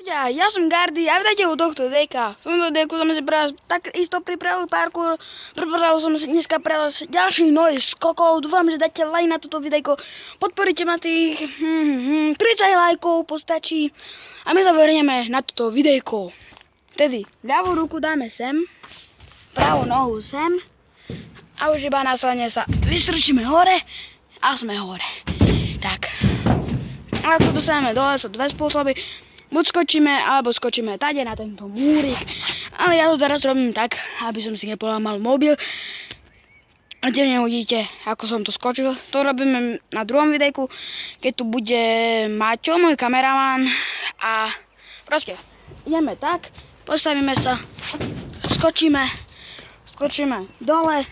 Ja som Gardy a vydajte u tohto deka. V tomto deku som si pre vás tak isto pripravil parkour. Pripravil som si dneska pre vás ďalších nových skokov. Dúfam, že dáte like na toto videjko. Podporíte ma tých 30 lajkov postačí. A my sa verieme na toto videjko. Tedy ľavú ruku dáme sem, pravú nohu sem a už iba následne sa vystrčíme hore a sme hore. Tak. A toto sa dáme dole, sú dve spôsoby. Buď skočíme, alebo skočíme tade na tento múrik. Ale ja to teraz robím tak, aby som si nepolámal mobil. A tiež neuvidíte, ako som to skočil. To robíme na druhom videjku, keď tu bude Maťo, môj kameraman. A proste, ideme tak, postavíme sa, skočíme dole.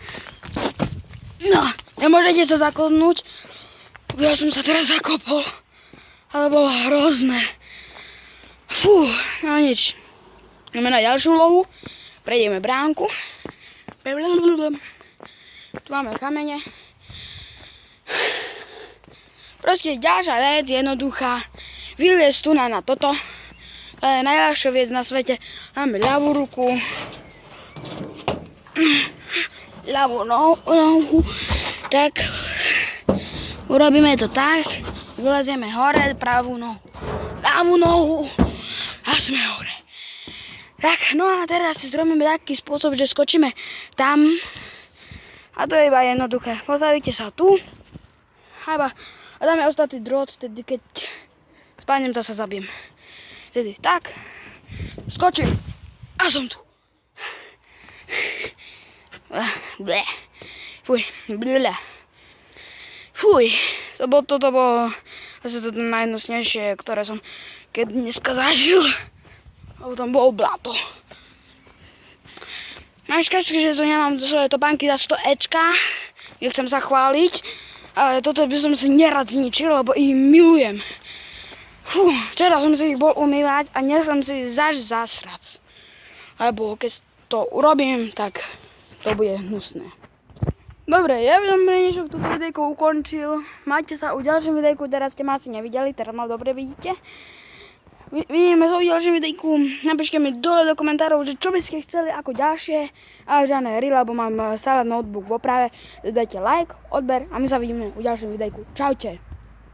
No, nemôžete sa zakopnúť. Ja som sa teraz zakopol. Ale bolo hrozné. Fú, no nič. Ideme na ďalšiu lohu. Prejdeme bránku. Tu máme kamene. Proste ďalšia vec, jednoduchá. Vyliezť tu na toto. To je najľahšia vec na svete. Máme ľavú ruku. Ľavú nohu. Tak. Urobíme to tak. Vylezieme hore, pravú nohu. Ľavú nohu. A sme hore. Tak, no a teraz si zrobíme taký spôsob, že skočíme tam. A to je iba jednoduché. Postavíte sa tu. A dáme ostatný drôt, tedy keď spadnem, to sa zabijem. Tedy tak. Skočím. A som tu. Ble. Fuj. Ble. Fuj. Toto bolo asi to najhnusnejšie, ktoré som keď dneska zažil. Lebo tam bolo blato. Mám šťastie, že tu nemám svoje topánky za 100 ečka. Nechcem sa chváliť. Ale toto by som si nerad zničil, lebo ich milujem. Včera som si ich bol umývať a nechcem si zasrať. Lebo keď to urobím, tak to bude hnusné. Dobre, ja by som dnešok túto videjko ukončil. Majte sa u ďalším videjku, teraz ste ma asi nevideli, teraz ma dobre vidíte. Vidíme sa u ďalším videjku, napíšte mi dole do komentárov, že čo by ste chceli ako ďalšie, ale žiadne reel, lebo mám stále notebook v oprave. Dajte like, odber a my sa vidíme u ďalším videjku. Čaute.